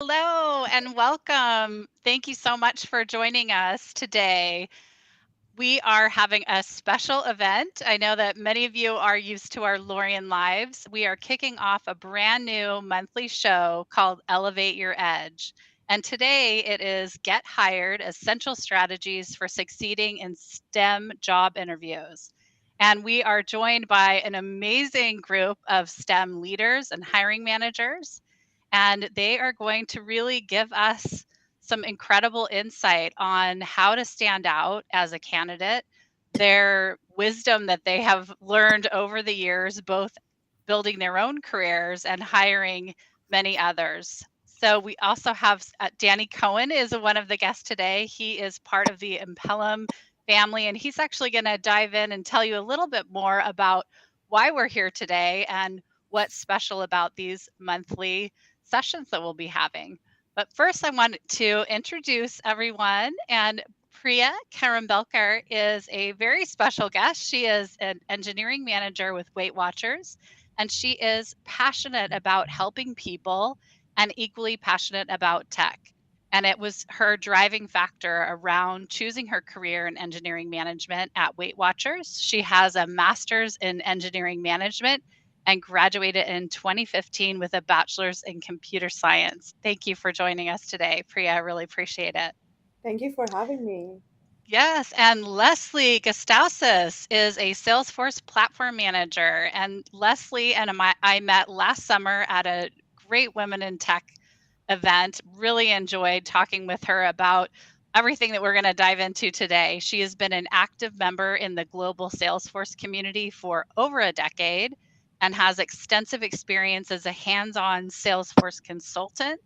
Hello and welcome. Thank you so much for joining us today. We are having a special event. I know that many of you are used to our Lorian Lives. We are kicking off a brand new monthly show called Elevate Your Edge. And today it is Get Hired: Essential Strategies for Succeeding in STEM Job Interviews. And we are joined by an amazing group of STEM leaders and hiring managers. And they are going to really give us some incredible insight on how to stand out as a candidate, their wisdom that they have learned over the years, both building their own careers and hiring many others. So we also have Danny Cohen is one of the guests today. He is part of the Impellum family, and he's actually going to dive in and tell you a little bit more about why we're here today and what's special about these monthly sessions that we'll be having. But first, I want to introduce everyone. And Priya Karambelkar is a very special guest. She is an engineering manager with Weight Watchers, and she is passionate about helping people and equally passionate about tech. And it was her driving factor around choosing her career in engineering management at Weight Watchers. She has a master's in engineering management and graduated in 2015 with a bachelor's in computer science. Thank you for joining us today, Priya. I really appreciate it. Thank you for having me. Yes, and Leslie Gustausis is a Salesforce platform manager. And Leslie and I met last summer at a great Women in Tech event. Really enjoyed talking with her about everything that we're going to dive into today. She has been an active member in the global Salesforce community for over a decade and has extensive experience as a hands-on Salesforce consultant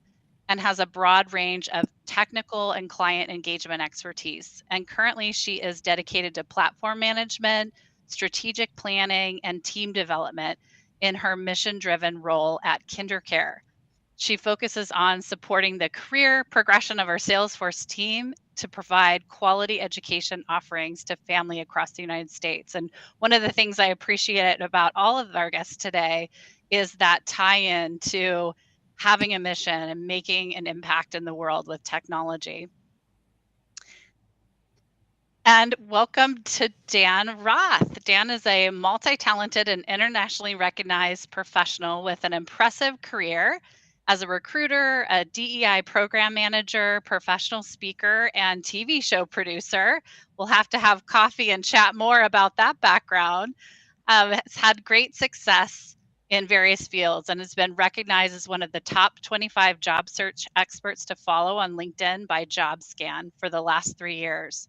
and has a broad range of technical and client engagement expertise. And currently, she is dedicated to platform management, strategic planning, and team development in her mission driven role at KinderCare. She focuses on supporting the career progression of our Salesforce team to provide quality education offerings to family across the United States. And one of the things I appreciate about all of our guests today is that tie in to having a mission and making an impact in the world with technology. And welcome to Dan Roth. Dan is a multi talented and internationally recognized professional with an impressive career as a recruiter, a DEI program manager, professional speaker, and TV show producer. We'll have to have coffee and chat more about that background. Has had great success in various fields and has been recognized as one of the top 25 job search experts to follow on LinkedIn by JobScan for the last 3 years.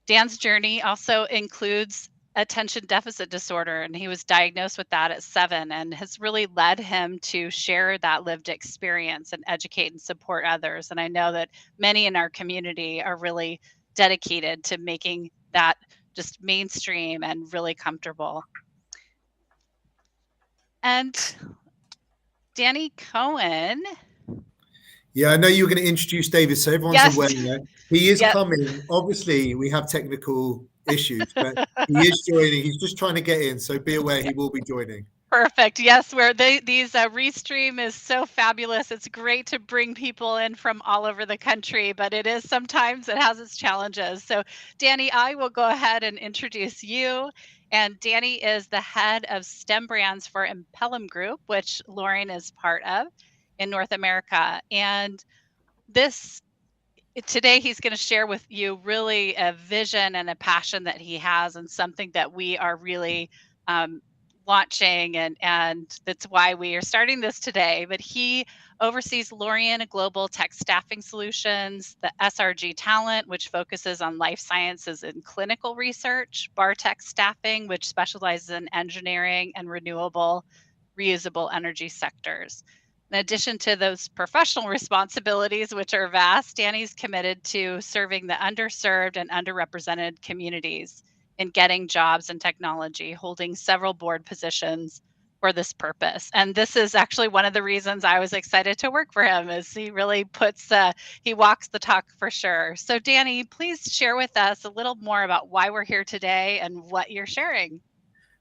Dan's journey also includes attention deficit disorder, and he was diagnosed with that at 7 and has really led him to share that lived experience and educate and support others. And I know that many in our community are really dedicated to making that just mainstream and really comfortable. And Danny Cohen. Yeah, I know you were going to introduce David, so everyone's Yes. aware. He is Yep. coming. Obviously, we have technical issues, but he is joining. He's just trying to get in, so be aware he will be joining. Perfect. Yes, where these Restream is so fabulous. It's great to bring people in from all over the country, but it is sometimes it has its challenges. So, Danny, I will go ahead and introduce you. And Danny is the head of STEM brands for Impellum Group, which Lauren is part of in North America. And this today he's going to share with you really a vision and a passion that he has and something that we are really launching, and that's why we are starting this today. But he oversees Lorian Global Tech Staffing Solutions, the SRG Talent, which focuses on life sciences and clinical research, Bartech Staffing, which specializes in engineering and renewable reusable energy sectors. In addition to those professional responsibilities, which are vast, Danny's committed to serving the underserved and underrepresented communities in getting jobs in technology, holding several board positions for this purpose. And this is actually one of the reasons I was excited to work for him, is he really he walks the talk for sure. So Danny, please share with us a little more about why we're here today and what you're sharing.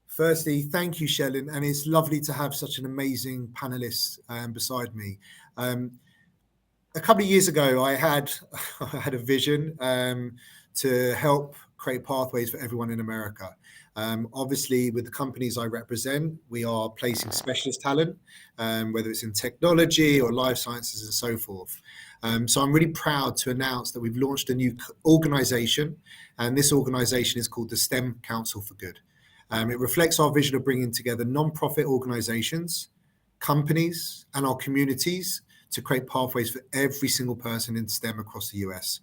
Firstly, thank you, Shellen, and it's lovely to have such an amazing panelist beside me. a couple of years ago, I had I had a vision to help create pathways for everyone in America. Obviously, with the companies I represent, we are placing specialist talent, whether it's in technology or life sciences and so forth. So I'm really proud to announce that we've launched a new organization, and this organization is called the STEM Council for Good. It reflects our vision of bringing together non-profit organizations, companies, and our communities to create pathways for every single person in STEM across the US.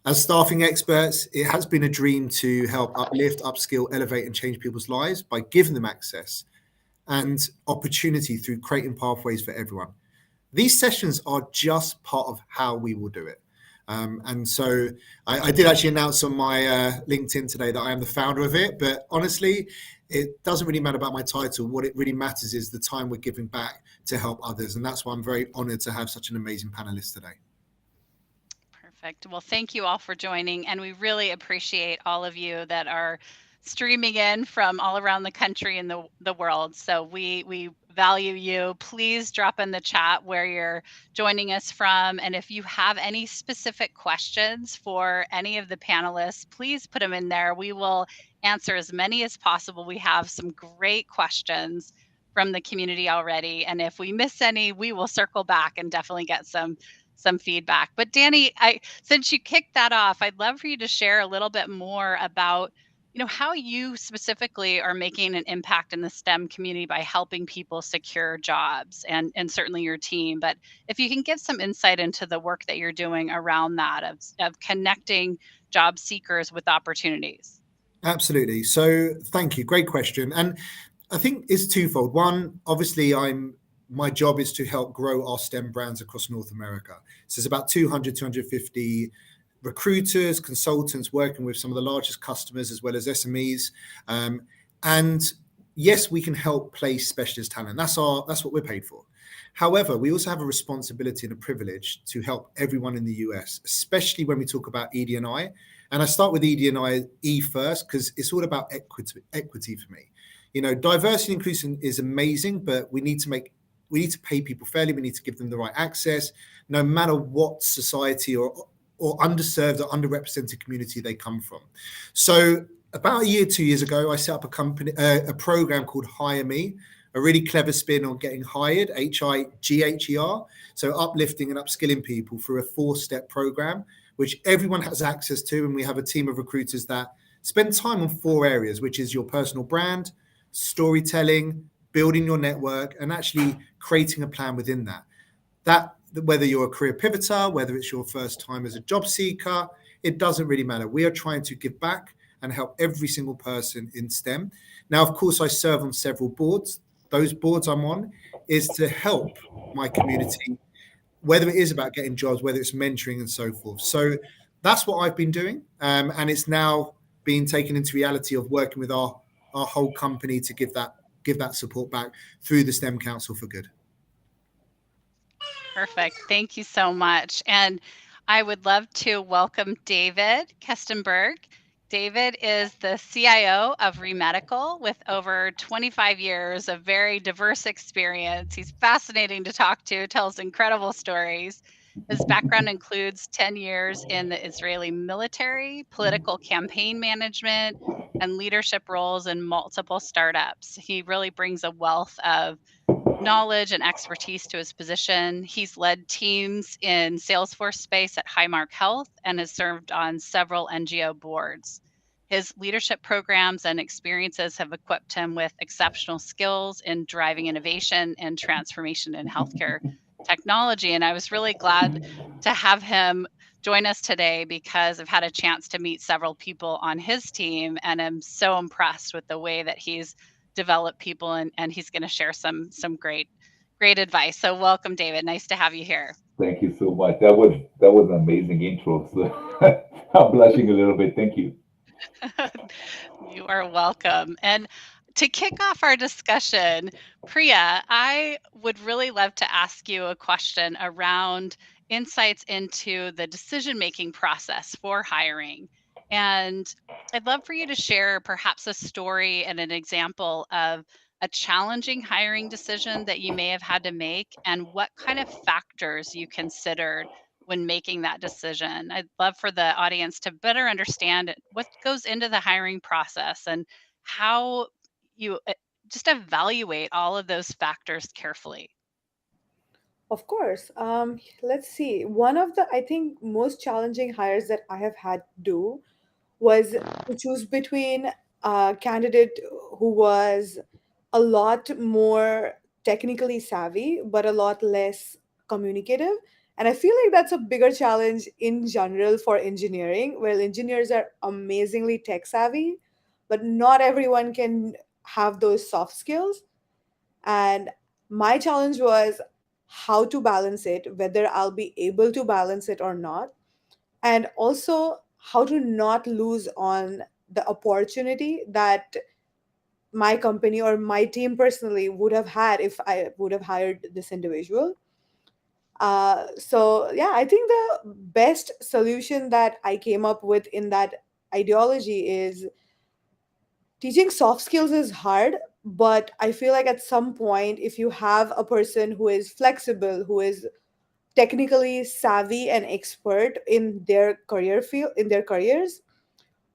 As staffing experts, it has been a dream to help uplift, upskill, elevate, and change people's lives by giving them access and opportunity through creating pathways for everyone. These sessions are just part of how we will do it. And so I did actually announce on my LinkedIn today that I am the founder of it, but honestly, it doesn't really matter about my title. What it really matters is the time we're giving back to help others. And that's why I'm very honored to have such an amazing panelist today. Perfect. Well, thank you all for joining, and we really appreciate all of you that are streaming in from all around the country and the world. So we value you. Please drop in the chat where you're joining us from, and if you have any specific questions for any of the panelists, please put them in there. We will answer as many as possible. We have some great questions from the community already, and if we miss any, we will circle back and definitely get some feedback. But Danny, since you kicked that off, I'd love for you to share a little bit more about, how you specifically are making an impact in the STEM community by helping people secure jobs and certainly your team. But if you can give some insight into the work that you're doing around that of connecting job seekers with opportunities. Absolutely. So thank you. Great question. And I think it's twofold. One, obviously, my job is to help grow our STEM brands across North America. So there's about 200, 250 recruiters, consultants working with some of the largest customers as well as SMEs. And yes, we can help place specialist talent. That's what we're paid for. However, we also have a responsibility and a privilege to help everyone in the US, especially when we talk about ED&I. And I start with ED&I first because it's all about equity for me. Diversity and inclusion is amazing, but we need to pay people fairly. We need to give them the right access, no matter what society or underserved or underrepresented community they come from. So about 2 years ago, I set up a program called Hire Me, a really clever spin on getting hired, HIGHER. So uplifting and upskilling people through a 4-step program, which everyone has access to. And we have a team of recruiters that spend time on 4 areas, which is your personal brand, storytelling, building your network, and actually creating a plan within that. Whether you're a career pivoter, whether it's your first time as a job seeker, it doesn't really matter. We are trying to give back and help every single person in STEM. Now, of course, I serve on several boards. Those boards I'm on is to help my community, whether it is about getting jobs, whether it's mentoring and so forth. So that's what I've been doing. And it's now being taken into reality of working with our whole company to give that support back through the STEM Council for Good. Perfect. Thank you so much. And I would love to welcome David Kestenberg. David is the CIO of Remedical with over 25 years of very diverse experience. He's fascinating to talk to, tells incredible stories. His background includes 10 years in the Israeli military, political campaign management, and leadership roles in multiple startups. He really brings a wealth of knowledge and expertise to his position. He's led teams in Salesforce space at Highmark Health and has served on several NGO boards. His leadership programs and experiences have equipped him with exceptional skills in driving innovation and transformation in healthcare technology. And I was really glad to have him join us today because I've had a chance to meet several people on his team and I'm so impressed with the way that he's develop people and he's going to share some great advice. So welcome, David. Nice to have you here. Thank you so much. That was an amazing intro. So I'm blushing a little bit. Thank you. You are welcome. And to kick off our discussion, Priya, I would really love to ask you a question around insights into the decision-making process for hiring. And I'd love for you to share perhaps a story and an example of a challenging hiring decision that you may have had to make, and what kind of factors you considered when making that decision. I'd love for the audience to better understand what goes into the hiring process and how you just evaluate all of those factors carefully. Of course. Let's see. One of the, I think, most challenging hires that I have had to do was to choose between a candidate who was a lot more technically savvy, but a lot less communicative. And I feel like that's a bigger challenge in general for engineering, where engineers are amazingly tech savvy, but not everyone can have those soft skills. And my challenge was how to balance it, whether I'll be able to balance it or not, and also how to not lose on the opportunity that my company or my team personally would have had if I would have hired this individual. So yeah, I think the best solution that I came up with in that ideology is teaching soft skills is hard, but I feel like at some point, if you have a person who is flexible, who is technically savvy and expert in their career field, in their careers,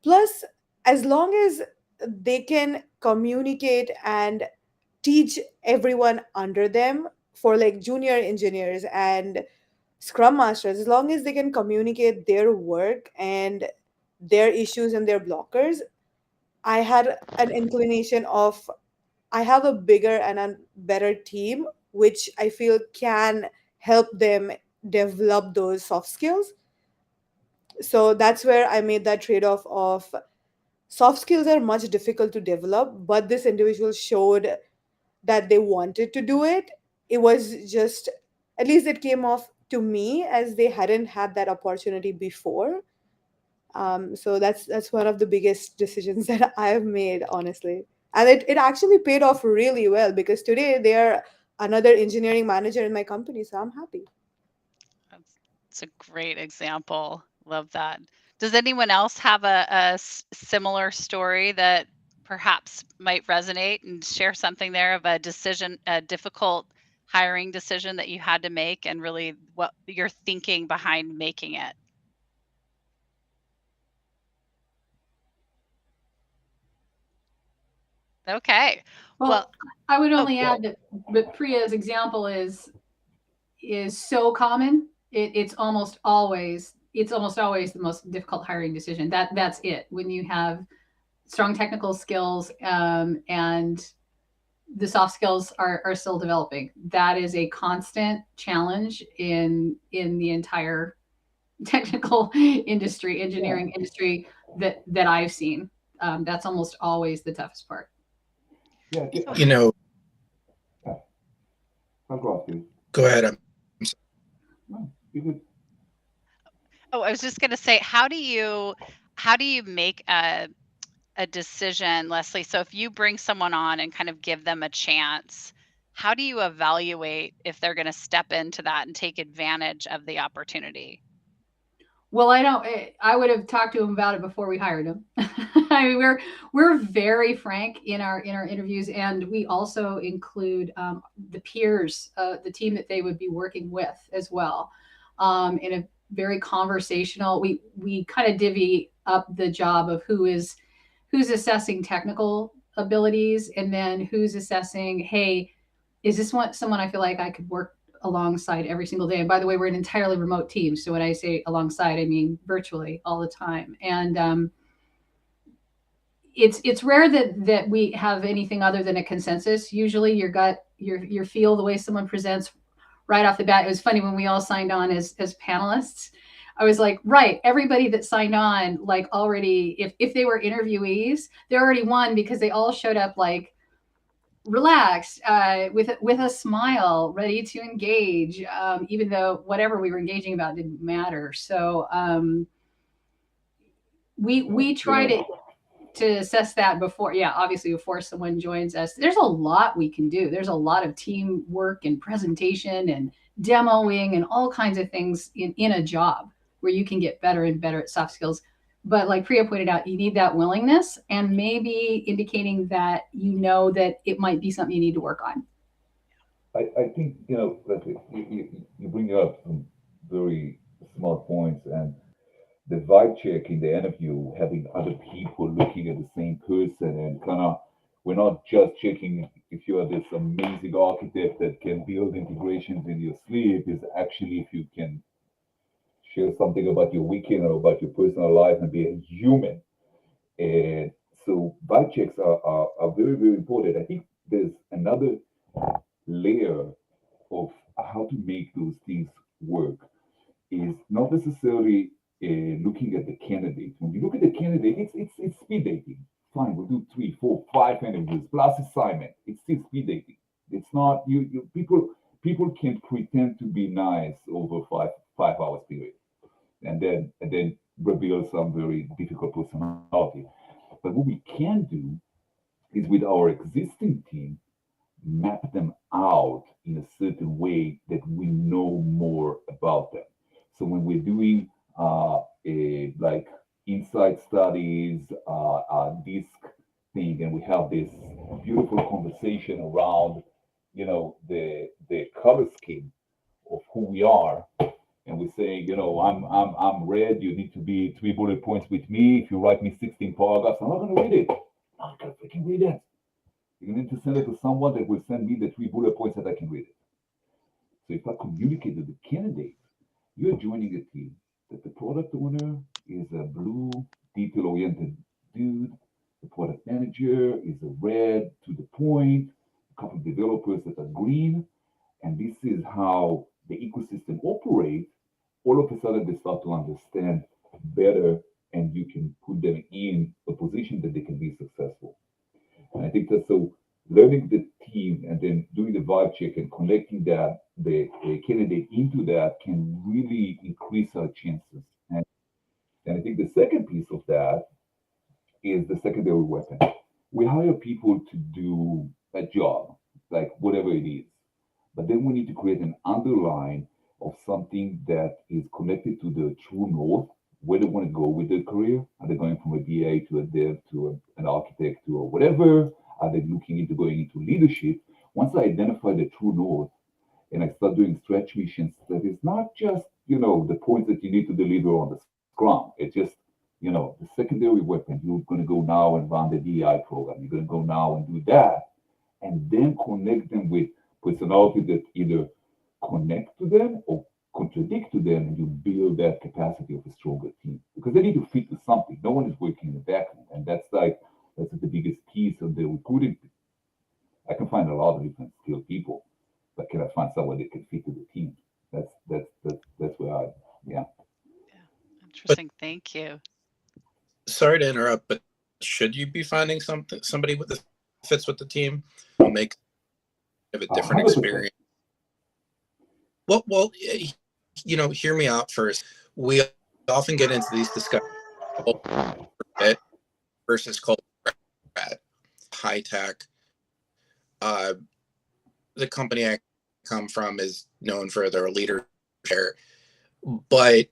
plus, as long as they can communicate and teach everyone under them, for like junior engineers and scrum masters, as long as they can communicate their work and their issues and their blockers, I had an inclination of I have a bigger and a better team, which I feel can help them develop those soft skills. So that's where I made that trade off of soft skills are much difficult to develop, but this individual showed that they wanted to do it. It was just, at least it came off to me as they hadn't had that opportunity before. So that's one of the biggest decisions that I've made, honestly. And it actually paid off really well because today they're another engineering manager in my company, so I'm happy. It's a great example. Love that. Does anyone else have a similar story that perhaps might resonate and share something there of a decision, a difficult hiring decision that you had to make and really what you're thinking behind making it? Okay. Well, Well, I would oh, only add that, but Priya's example is so common. It's almost always the most difficult hiring decision. That's it. When you have strong technical skills, and the soft skills are still developing, that is a constant challenge in the entire technical industry, Yeah. engineering industry that I've seen. That's almost always the toughest part. Yeah. so You know, Yeah. I'll go off, please. go ahead. No, you could. I was just going to say, how do you make a decision, Leslie? So if you bring someone on and kind of give them a chance, how do you evaluate if they're going to step into that and take advantage of the opportunity? Well, I don't. I would have talked to him about it before we hired him. I mean, we're very frank in our interviews, and we also include the peers, the team that they would be working with as well, in a very conversational. We kind of divvy up the job of who's assessing technical abilities, and then who's assessing, hey, is this someone I feel like I could work alongside every single day? And by the way, we're an entirely remote team. So when I say alongside, I mean virtually all the time. And it's rare that we have anything other than a consensus. Usually your gut, your feel, the way someone presents right off the bat. It was funny when we all signed on as panelists. I was like, right, everybody that signed on, like already, if they were interviewees, they already won because they all showed up like relaxed, with a smile, ready to engage, even though whatever we were engaging about didn't matter. So we try to assess that before. Yeah, obviously before someone joins us. There's a lot we can do. There's a lot of teamwork and presentation and demoing and all kinds of things in a job where you can get better and better at soft skills But like Priya pointed out, you need that willingness and maybe indicating that you know that it might be something you need to work on. I think, Leslie, you bring up some very smart points, and the vibe check in the interview, having other people looking at the same person, and kind of, we're not just checking if you are this amazing architect that can build integrations in your sleep, is actually if you can share something about your weekend or about your personal life and be a human. And so vibe checks are very, very important. I think there's another layer of how to make those things work is not necessarily looking at the candidate. When you look at the candidate, it's speed dating. Fine, we'll do 3, 4, 5 interviews plus assignment. It's still speed dating. It's not you people can pretend to be nice over five hours period, and then reveal some very difficult personality. But what we can do is with our existing team map them out in a certain way that we know more about them. So when we're doing like inside studies, disc thing, and we have this beautiful conversation around, the color scheme of who we are, and we say, I'm red. You need to be 3 bullet points with me. If you write me 16 paragraphs, I'm not going to read it. I'm not going to freaking read it. You need to send it to someone that will send me the 3 bullet points that I can read it. So if I communicate to the candidate, you're joining a team that the product owner is a blue, detail-oriented dude. The product manager is a red, to the point. A couple of developers that are green. And this is how the ecosystem operates. All of a sudden, they start to understand better, and you can put them in a position that they can be successful. And I think that's so learning the team and then doing the vibe check and connecting the candidate into that can really increase our chances. And I think the second piece of that is the secondary weapon. We hire people to do a job, like whatever it is. But then we need to create an underline of something that is connected to the true north, where they want to go with their career. Are they going from a BA to a dev to an architect to a whatever? Are they looking into going into leadership? Once I identify the true north and I start doing stretch missions, that is not just, the points that you need to deliver on the scrum. It's just, the secondary weapon. You're going to go now and run the DI program. You're going to go now and do that, and then connect them with personality that either connect to them or contradict to them, and you build that capacity of a stronger team because they need to fit to something. No one is working in the background, and that's the biggest piece of the recruiting. I can find a lot of different skilled people, but can I find someone that can fit to the team? That's where yeah. Yeah. But Interesting. Thank you. sorry to interrupt, but should you be finding somebody with that fits with the team? Make a different 100%. experience. Well, hear me out first. We often get into these discussions versus culture at high tech. Uh, the company I come from is known for their leadership, but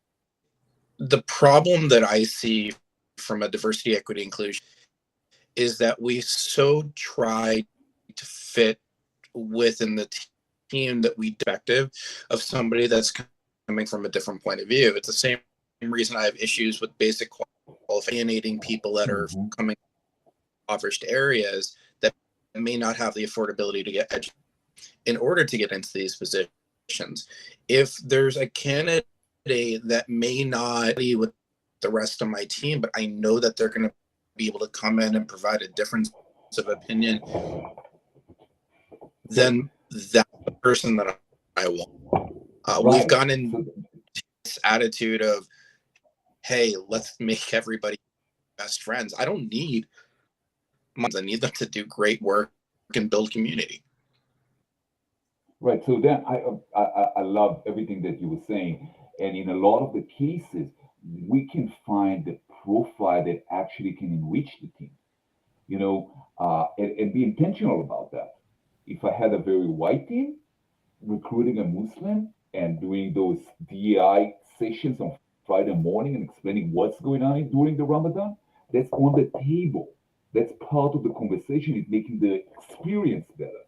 the problem that I see from a diversity, equity, inclusion is that we so try to fit within the team that we perspective of somebody that's coming from a different point of view. It's the same reason I have issues with basic alienating people that are Mm-hmm. coming from impoverished areas that may not have the affordability to get educated in order to get into these positions. If there's a candidate that may not be with the rest of my team, but I know that they're going to be able to come in and provide a difference of opinion, then that's the person that I want. We've Right. gone in So this attitude of, hey, let's make everybody best friends. I don't need moms. I need them to do great work and build community. right. So then I love everything that you were saying, and in a lot of the cases, we can find the profile that actually can enrich the team. And be intentional about that. If I had a very white team recruiting a Muslim and doing those DEI sessions on Friday morning and explaining what's going on during the Ramadan, that's on the table. That's part of the conversation. It's making the experience better.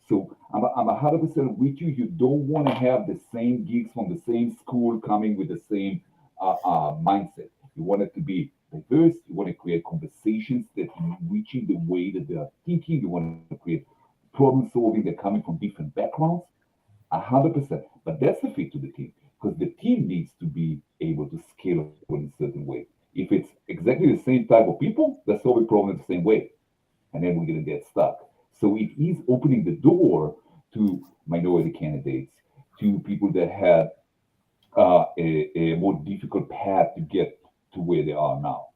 So I'm 100% with you. You don't want to have the same geeks from the same school coming with the same mindset. You want it to be diverse. You want to create conversations that reaching the way that they are thinking. You want to create problem solving. They're coming from different backgrounds. 100%. But that's the fit to the team because the team needs to be able to scale in a certain way. If it's exactly the same type of people, they're solving problems the same way, and then we're going to get stuck. So it is opening the door to minority candidates, to people that have a more difficult path to get to where they are now.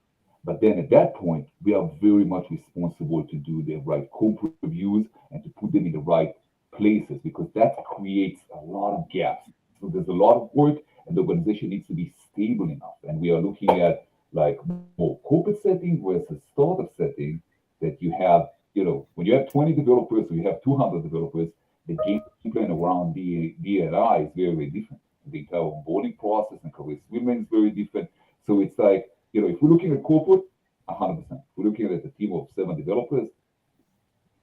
But then at that point, we are very much responsible to do the right code reviews and to put them in the right places because that creates a lot of gaps. So there's a lot of work, and the organization needs to be stable enough. And we are looking at like more corporate setting versus startup setting that you have, when you have 20 developers or you have 200 developers, the game plan around D&I is very, very different. The entire onboarding process and career swimming is very different. So it's like, if we're looking at corporate, 100%. If we're looking at a team of 7 developers,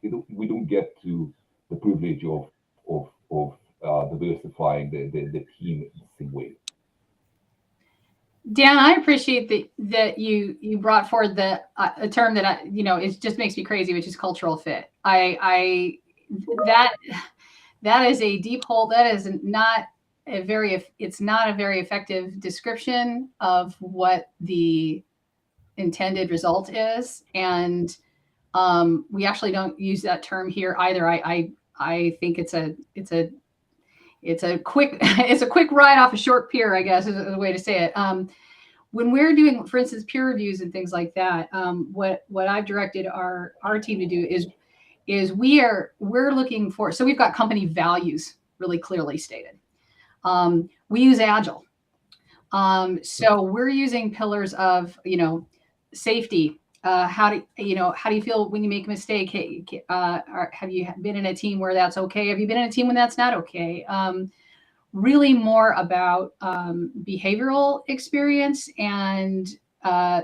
we don't get to the privilege of diversifying the team in the same way. Dan, I appreciate that you brought forward a term that it just makes me crazy, which is cultural fit. That is a deep hole. That is not it's not a very effective description of what the intended result is, and we actually don't use that term here either. I think it's a quick it's a quick ride off a short pier, I guess is the way to say it. When we're doing, for instance, peer reviews and things like that, what I've directed our team to do is we're looking for, so we've got company values really clearly stated. We use Agile. So we're using pillars of, safety. How do you feel when you make a mistake? Have you been in a team where that's okay? Have you been in a team when that's not okay? Really more about behavioral experience and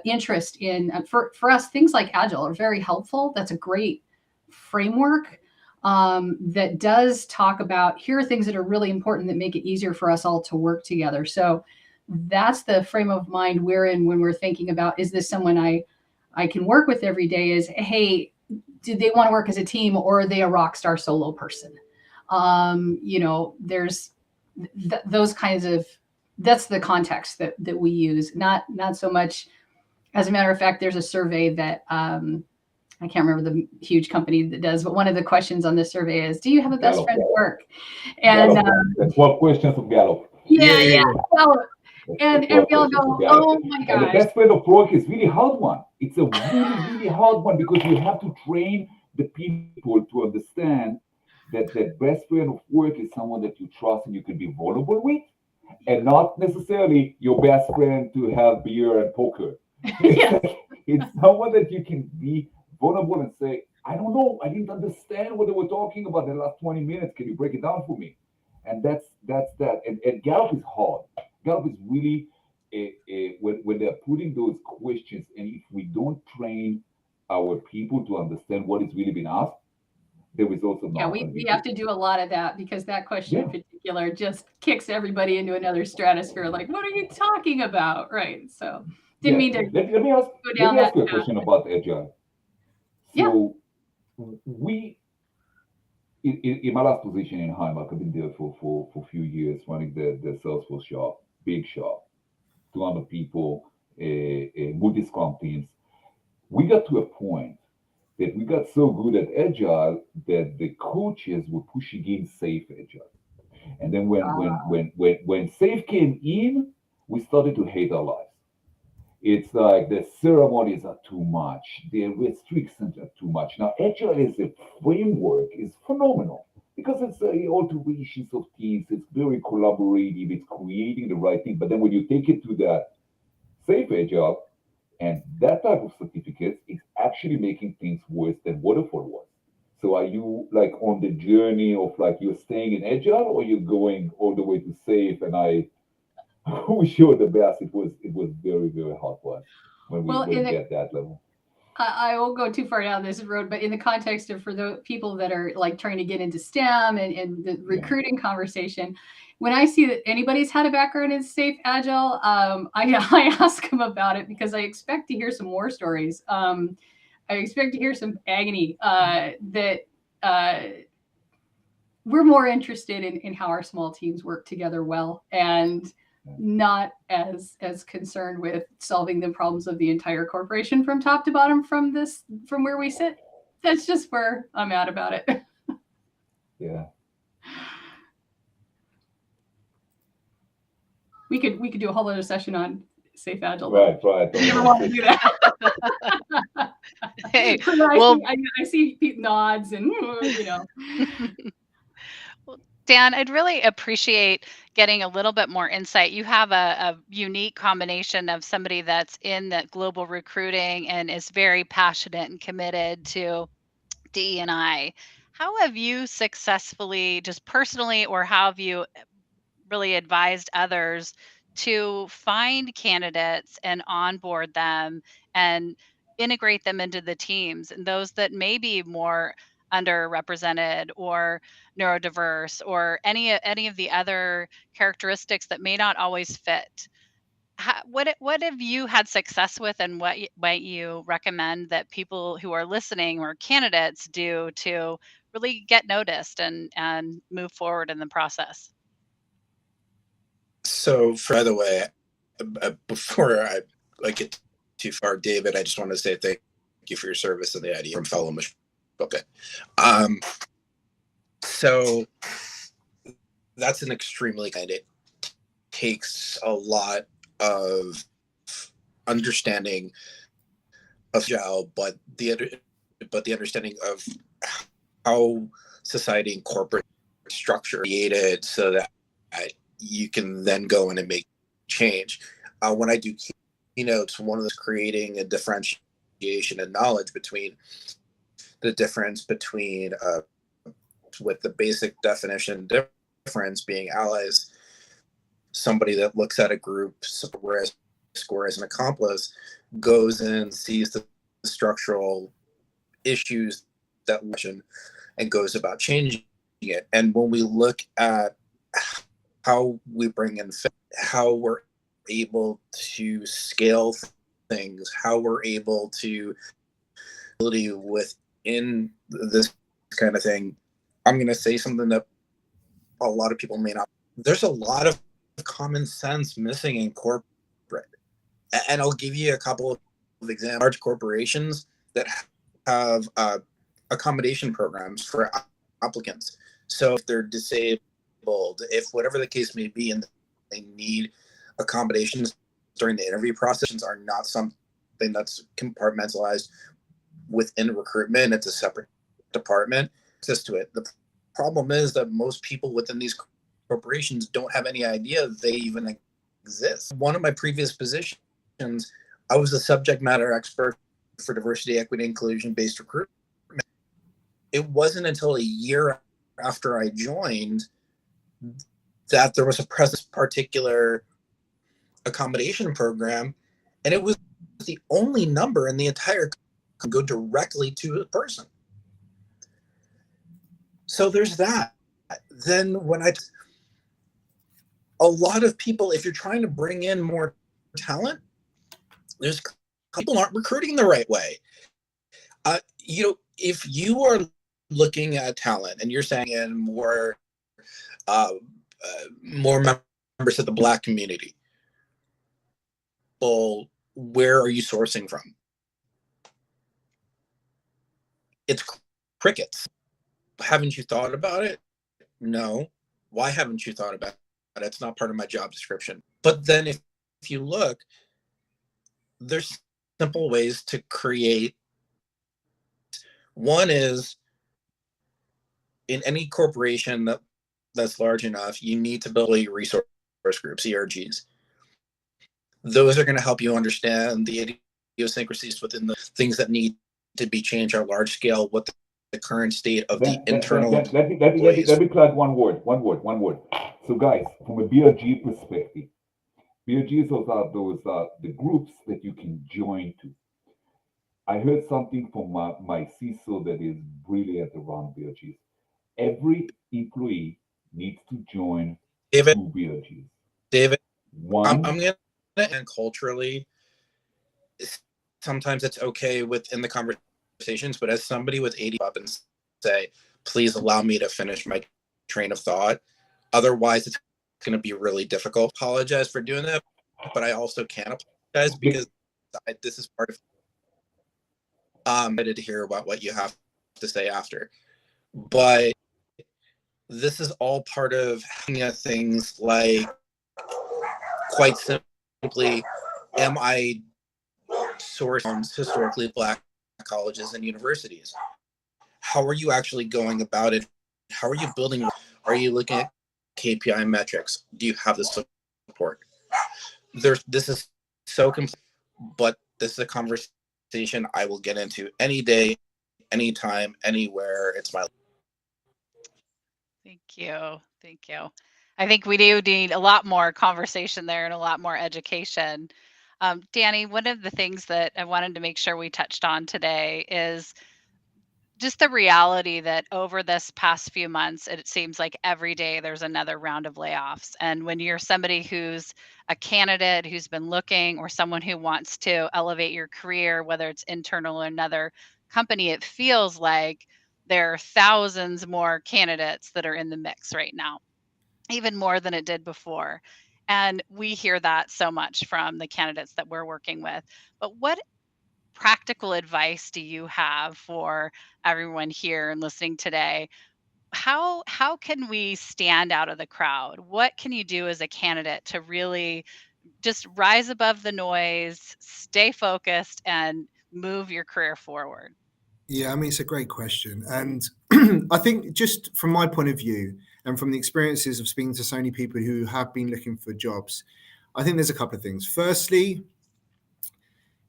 interest in, for us, things like Agile are very helpful. That's a great framework that does talk about, here are things that are really important that make it easier for us all to work together. So that's the frame of mind we're in when we're thinking about, is this someone I can work with every day? Is, hey, do they want to work as a team, or are they a rock star solo person? There's those kinds of, that's the context that we use, not so much. As a matter of fact, there's a survey that I can't remember the huge company that does, but one of the questions on this survey is, do you have a best friend at work? And the 12 questions of Gallup. Yeah. Gallup. And we all go, oh my gosh. And the best friend of work is really hard one. It's a really, really hard one because you have to train the people to understand that the best friend of work is someone that you trust and you can be vulnerable with, and not necessarily your best friend to have beer and poker. It's someone that you can be vulnerable and say, I don't know, I didn't understand what they were talking about in the last 20 minutes. Can you break it down for me? And that's that. And Gallup is hard. Gallup is really when they're putting those questions, and if we don't train our people to understand what is really being asked, the results are not. We have to do a lot of that, because that question in particular just kicks everybody into another stratosphere. Like, what are you talking about? Right. So didn't mean to let me ask you a question about Agile. So we, in my last position in Heimark, I've been there for a few years running the Salesforce shop, big shop, 200 people, multi-scrum teams. We got to a point that we got so good at Agile that the coaches were pushing in safe Agile. And then when safe came in, we started to hate our lives. It's like the ceremonies are too much, the restrictions are too much. Now, Agile as a framework is phenomenal because it's alterations of teams, it's very collaborative, it's creating the right thing. But then when you take it to that safe Agile, and that type of certificate is actually making things worse than waterfall was. So are you like on the journey of like you're staying in Agile, or you're going all the way to safe? And who showed the best, it was very, very hard for us when Well, we get that level. I won't go too far down this road, but in the context of for the people that are like trying to get into STEM and the recruiting conversation, when I see that anybody's had a background in safe agile, I ask them about it because I expect to hear some war stories. I expect to hear some agony that we're more interested in how our small teams work together well and not as concerned with solving the problems of the entire corporation from top to bottom from where we sit. That's just where I'm at about it. Yeah. We could do a whole other session on safe agile. Right. I never want to do that. Hey, I see nods and you know. Well, Dan, I'd really appreciate getting a little bit more insight. You have a unique combination of somebody that's in the global recruiting and is very passionate and committed to DE&I. How have you successfully, just personally, or how have you really advised others to find candidates and onboard them and integrate them into the teams, and those that may be more underrepresented or neurodiverse or any of the other characteristics that may not always fit? What have you had success with, and what might you recommend that people who are listening or candidates do to really get noticed and move forward in the process? So, by the way, before I get too far, David, I just want to say thank you for your service and the idea from fellow Michelle. Okay. So that's an extremely kind. It takes a lot of understanding of agile, but the understanding of how society and corporate structure created so that you can then go in and make change. When I do keynotes, one of those creating a differentiation and knowledge between the difference between with the basic definition difference being allies, somebody that looks at a group, whereas an accomplice goes in, sees the structural issues that and goes about changing it. And when we look at how we bring in, how we're able to scale things, how we're able to within this kind of thing, I'm going to say something that a lot of people may not. There's a lot of common sense missing in corporate. And I'll give you a couple of examples. Large corporations that have accommodation programs for applicants. So if they're disabled, if whatever the case may be, and they need accommodations during the interview processes, are not something that's compartmentalized within recruitment. It's a separate department access to it. The problem is that most people within these corporations don't have any idea they even exist. One of my previous positions, I was a subject matter expert for diversity, equity, inclusion based recruitment. It wasn't until a year after I joined that there was a particular accommodation program, and it was the only number in the entire could go directly to a person. So there's that. Then a lot of people, if you're trying to bring in more talent, there's people aren't recruiting the right way. If you are looking at talent and you're saying in more members of the Black community, well, where are you sourcing from? It's crickets. Haven't you thought about it? No. Why haven't you thought about it? It's not part of my job description. But then if you look, there's simple ways to create. One is, in any corporation that's large enough, you need to build a resource groups, ERGs. Those are going to help you understand the idiosyncrasies within the things that need to be changed on large scale, what the current state of the internal. Let me plug one word. So guys, from a BRG perspective, BLGs are those the groups that you can join to. I heard something from my CISO that is brilliant around BLGs. Every employee needs to join David, 2 BLGs. David, I'm One, gonna and culturally, sometimes it's okay within the conversations, but as somebody with 80 up and say, please allow me to finish my train of thought. Otherwise, it's going to be really difficult. Apologize for doing that, but I also can't apologize because this is part of. Excited to hear about what you have to say after, but this is all part of things like, quite simply, am I sourced historically Black colleges and universities? How are you actually going about it? How are you building? Are you looking at KPI metrics? Do you have the support? This is so complete, but this is a conversation I will get into any day, anytime, anywhere. It's my. Thank you. Thank you. I think we do need a lot more conversation there and a lot more education. Danny, one of the things that I wanted to make sure we touched on today is just the reality that over this past few months, it seems like every day there's another round of layoffs. And when you're somebody who's a candidate who's been looking, or someone who wants to elevate your career, whether it's internal or another company, it feels like there are thousands more candidates that are in the mix right now, even more than it did before. And we hear that so much from the candidates that we're working with. But what practical advice do you have for everyone here and listening today? How can we stand out of the crowd? What can you do as a candidate to really just rise above the noise, stay focused, and move your career forward? Yeah, I mean, it's a great question. And I think just from my point of view and from the experiences of speaking to so many people who have been looking for jobs, I think there's a couple of things. Firstly,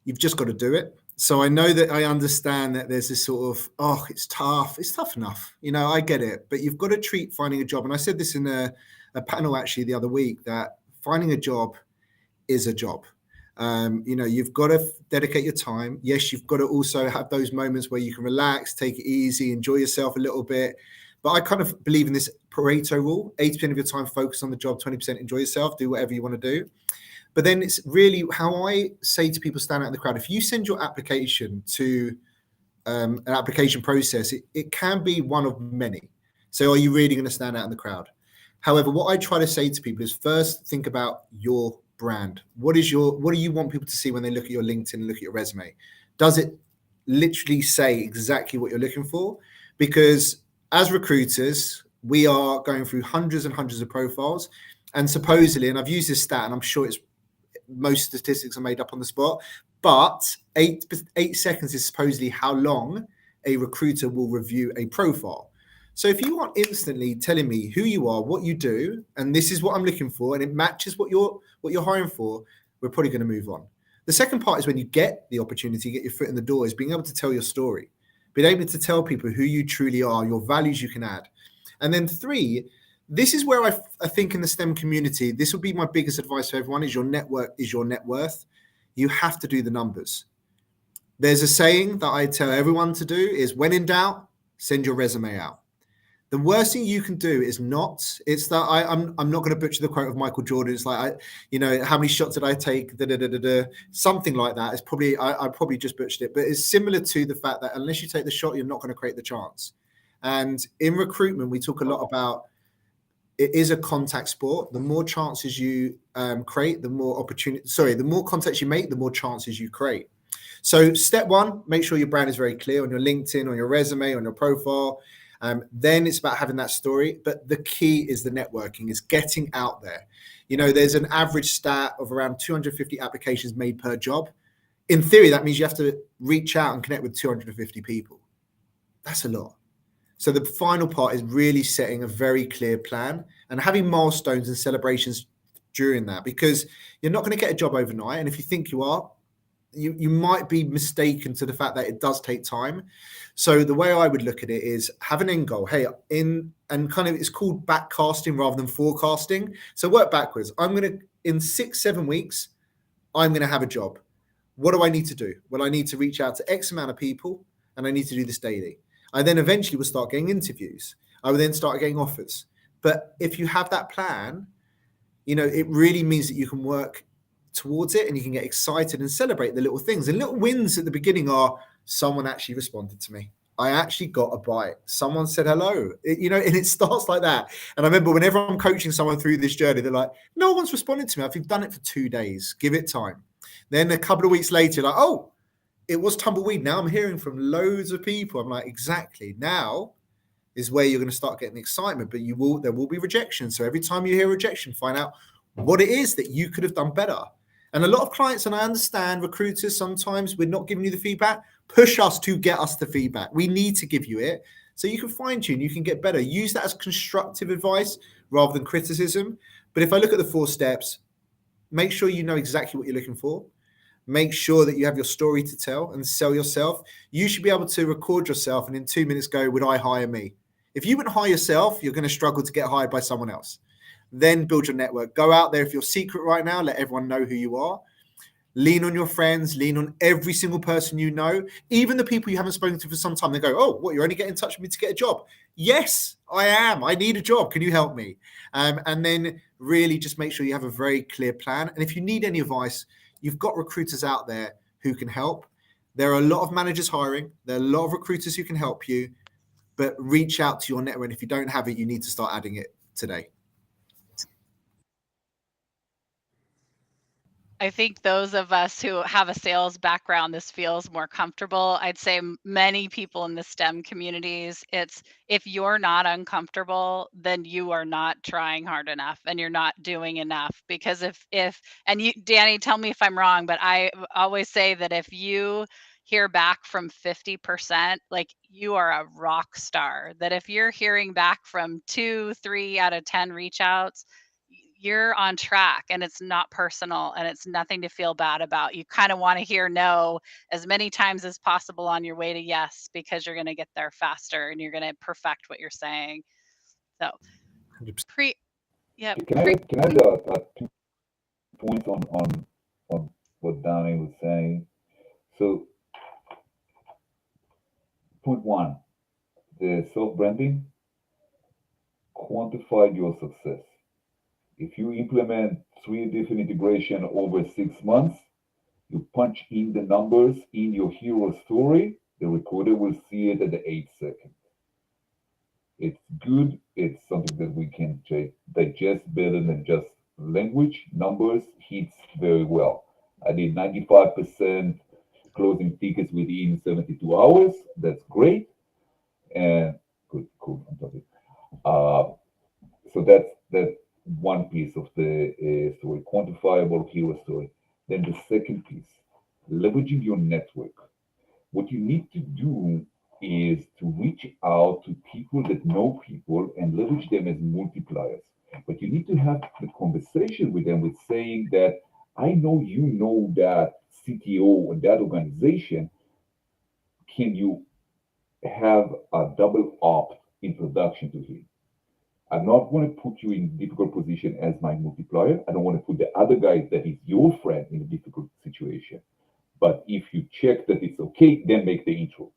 you've just got to do it. So I know that I understand that there's this sort of, oh, it's tough enough. I get it. But you've got to treat finding a job. And I said this in a panel actually the other week, that finding a job is a job. You've got to dedicate your time. Yes, you've got to also have those moments where you can relax, take it easy, enjoy yourself a little bit. But I kind of believe in this Pareto rule: 80% of your time focus on the job, 20% enjoy yourself, do whatever you want to do. But then it's really how I say to people stand out in the crowd. If you send your application to an application process, it can be one of many. So are you really going to stand out in the crowd? However, what I try to say to people is first think about your brand. What do you want people to see when they look at your LinkedIn and look at your resume? Does it literally say exactly what you're looking for? Because as recruiters, we are going through hundreds and hundreds of profiles, and supposedly, and I've used this stat, and I'm sure most statistics are made up on the spot, but 8 seconds is supposedly how long a recruiter will review a profile. So if you are instantly telling me who you are, what you do, and this is what I'm looking for, and it matches what you're hiring for, we're probably going to move on. The second part is when you get the opportunity, get your foot in the door, is being able to tell your story, being able to tell people who you truly are, your values you can add. And then 3, this is where I think in the STEM community, this would be my biggest advice for everyone: is your network is your net worth. You have to do the numbers. There's a saying that I tell everyone to do is, when in doubt, send your resume out. The worst thing you can do is not. It's that I'm not going to butcher the quote of Michael Jordan. It's like, how many shots did I take? Something like that. It's probably I probably just butchered it, but it's similar to the fact that unless you take the shot, you're not going to create the chance. And in recruitment, we talk a lot about it is a contact sport. The more chances you create, the more opportunity. Sorry, the more contacts you make, the more chances you create. So step 1, make sure your brand is very clear on your LinkedIn, on your resume, on your profile. Then it's about having that story. But the key is the networking, is getting out there. There's an average stat of around 250 applications made per job. In theory, that means you have to reach out and connect with 250 people. That's a lot. So the final part is really setting a very clear plan and having milestones and celebrations during that, because you're not going to get a job overnight. And if you think you are, you might be mistaken to the fact that it does take time. So the way I would look at it is have an end goal. Hey, and kind of it's called backcasting rather than forecasting. So work backwards. I'm going to in 6-7 weeks, I'm going to have a job. What do I need to do? Well, I need to reach out to X amount of people, and I need to do this daily. I then eventually will start getting interviews. I will then start getting offers. But if you have that plan, it really means that you can work towards it and you can get excited and celebrate the little things. And little wins at the beginning are someone actually responded to me. I actually got a bite. Someone said hello, and it starts like that. And I remember whenever I'm coaching someone through this journey, they're like, no one's responded to me. I've done it for 2 days. Give it time. Then a couple of weeks later, like, oh, it was tumbleweed. Now I'm hearing from loads of people. I'm like, exactly. Now is where you're going to start getting the excitement, but there will be rejection. So every time you hear rejection, find out what it is that you could have done better. And a lot of clients, and I understand recruiters, sometimes we're not giving you the feedback, push us to get us the feedback. We need to give you it so you can fine tune, you can get better. Use that as constructive advice rather than criticism. But if I look at the 4 steps, make sure you know exactly what you're looking for. Make sure that you have your story to tell and sell yourself. You should be able to record yourself and in 2 minutes go, would I hire me? If you wouldn't hire yourself, you're going to struggle to get hired by someone else. Then build your network. Go out there. If you're secret right now, let everyone know who you are. Lean on your friends. Lean on every single person you know. Even the people you haven't spoken to for some time. They go, oh, what, you're only getting in touch with me to get a job? Yes, I am. I need a job. Can you help me? And then really just make sure you have a very clear plan. And if you need any advice, you've got recruiters out there who can help. There are a lot of managers hiring. There are a lot of recruiters who can help you. But reach out to your network. And if you don't have it, you need to start adding it today. I think those of us who have a sales background, this feels more comfortable. I'd say many people in the STEM communities, it's if you're not uncomfortable, then you are not trying hard enough and you're not doing enough. Because if and you, Danny, tell me if I'm wrong, but I always say that if you hear back from 50%, like you are a rock star. That if you're hearing back from 2, 3 out of 10 reach outs, you're on track and it's not personal and it's nothing to feel bad about. You kind of want to hear no as many times as possible on your way to yes, because you're going to get there faster and you're going to perfect what you're saying. So, 100%. Yeah, Can I add 2 points on what Danny was saying? So, point 1, the self branding, quantify your success. If you implement 3 different integration over 6 months, you punch in the numbers in your hero story, the recruiter will see it at the 8th second. It's good. It's something that we can digest better than just language. Numbers hits very well. I did 95% closing tickets within 72 hours. That's great. And good, cool. I'm talking. So that's one piece of the story, quantifiable hero story. Then the second piece, leveraging your network. What you need to do is to reach out to people that know people and leverage them as multipliers. But you need to have the conversation with them with saying that I know you know that CTO and that organization. Can you have a double opt introduction to him? I'm not going to put you in difficult position as my multiplier. I don't want to put the other guy that is your friend in a difficult situation. But if you check that it's okay, then make the intro.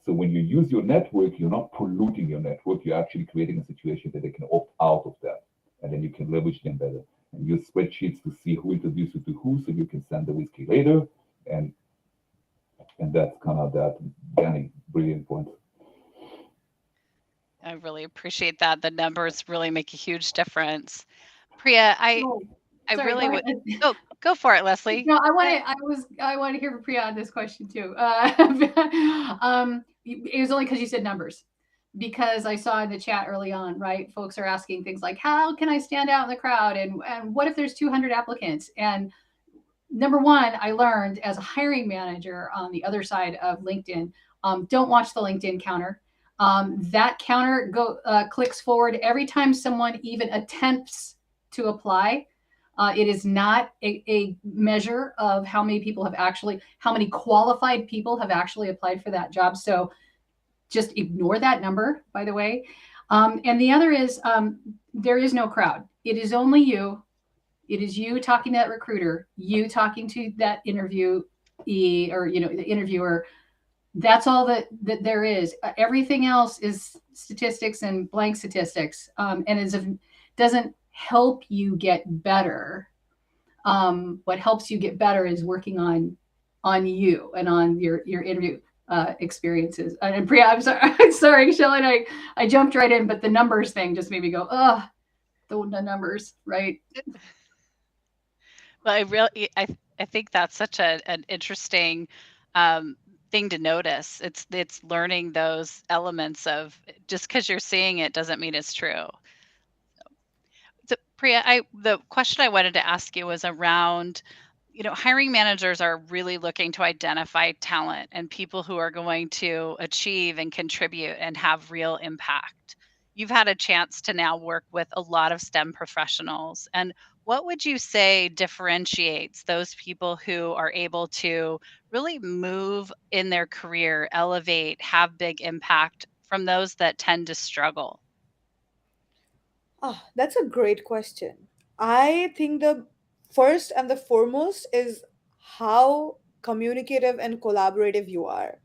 So when you use your network, you're not polluting your network. You're actually creating a situation that they can opt out of that. And then you can leverage them better. And use spreadsheets to see who introduced you to who so you can send the whiskey later. And that's kind of that. Danny, brilliant point. I really appreciate that. The numbers really make a huge difference. Priya, I Sorry, really go would. ahead. Oh, go for it, Leslie. No, I want to hear from Priya on this question too. It was only because you said numbers. Because I saw in the chat early on, right? Folks are asking things like, "How can I stand out in the crowd?" And what if there's 200 applicants? And number one, I learned as a hiring manager on the other side of LinkedIn, don't watch the LinkedIn counter. That counter clicks forward every time someone even attempts to apply. It is not a measure of how many people have actually, how many qualified people have actually applied for that job. So just ignore that number, by the way. And the other is there is no crowd. It is only you. It is you talking to that recruiter, you talking to that interviewee, or the interviewer. That's all that there is. Everything else is statistics and blank statistics, and as if doesn't help you get better. What helps you get better is working on you and on your interview experiences. And Priya, I'm sorry, I'm sorry, Shelley, and I jumped right in, but the numbers thing just made me go, ugh, the numbers, right? Well, I think that's such an interesting um, thing to notice. It's learning those elements of just because you're seeing it doesn't mean it's true. So Priya, the question I wanted to ask you was around, hiring managers are really looking to identify talent and people who are going to achieve and contribute and have real impact. You've had a chance to now work with a lot of STEM professionals. And what would you say differentiates those people who are able to really move in their career, elevate, have big impact from those that tend to struggle? Ah, that's a great question. I think the first and the foremost is how communicative and collaborative you are,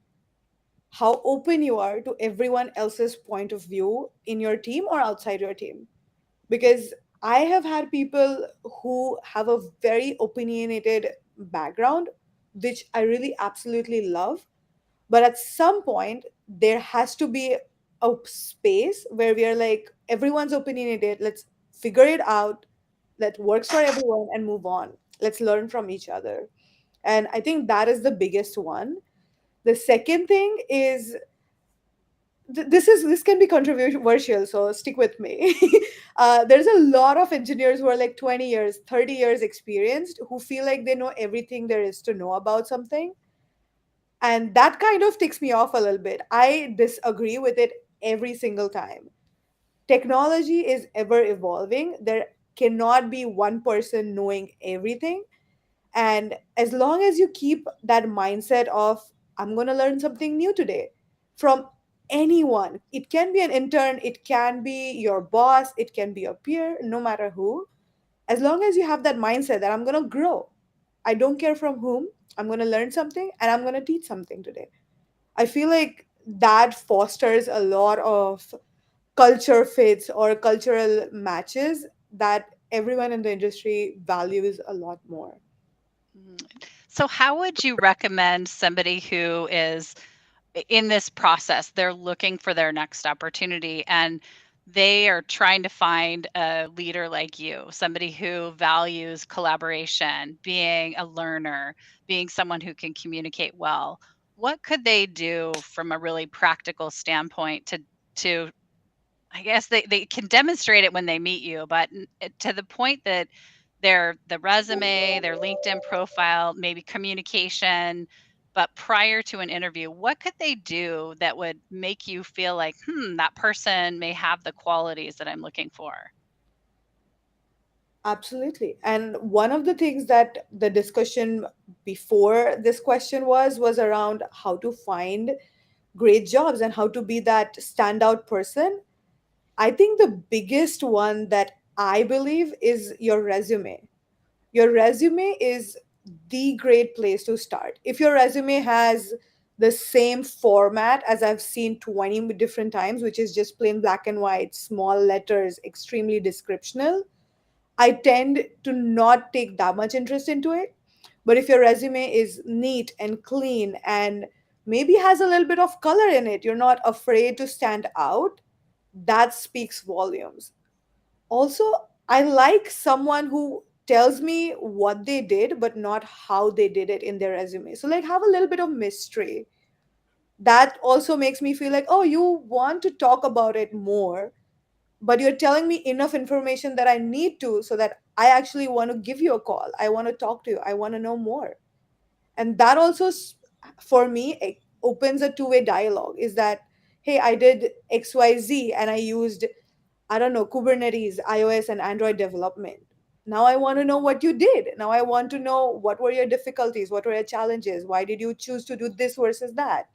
how open you are to everyone else's point of view in your team or outside your team. Because I have had people who have a very opinionated background, which I really absolutely love. But at some point, there has to be a space where we are like, everyone's opinionated. Let's figure it out. That works for everyone and move on. Let's learn from each other. And I think that is the biggest one. The second thing is this can be controversial, so stick with me. There's a lot of engineers who are like 20 years, 30 years experienced who feel like they know everything there is to know about something, and that kind of ticks me off a little bit. I disagree with it every single time. Technology is ever evolving. There cannot be one person knowing everything. And as long as you keep that mindset of, I'm going to learn something new today from anyone, it can be an intern, it can be your boss, it can be a peer, no matter who, as long as you have that mindset that I'm going to grow, I don't care from whom, I'm going to learn something and I'm going to teach something today. I feel like that fosters a lot of culture fits or cultural matches that everyone in the industry values a lot more. Mm. So, how would you recommend somebody who is in this process? They're looking for their next opportunity and they are trying to find a leader like you, somebody who values collaboration, being a learner, being someone who can communicate well. What could they do from a really practical standpoint to I guess they can demonstrate it when they meet you, but to the point that the resume, their LinkedIn profile, maybe communication, but prior to an interview, what could they do that would make you feel like, that person may have the qualities that I'm looking for? Absolutely. And one of the things that the discussion before this question was around how to find great jobs and how to be that standout person. I think the biggest one that I believe is your resume. Your resume is the great place to start. If your resume has the same format as I've seen 20 different times, which is just plain black and white, small letters, extremely descriptional, I tend to not take that much interest into it. But if your resume is neat and clean and maybe has a little bit of color in it, you're not afraid to stand out, that speaks volumes. Also, I like someone who tells me what they did, but not how they did it in their resume. So, like, have a little bit of mystery. That also makes me feel like, oh, you want to talk about it more, but you're telling me enough information that I need to, so that I actually want to give you a call. I want to talk to you. I want to know more. And that also, for me, it opens a two-way dialogue. Is that, hey, I did XYZ and I used, I don't know, Kubernetes, iOS, and Android development. Now I want to know what you did. Now I want to know what were your difficulties, what were your challenges, why did you choose to do this versus that.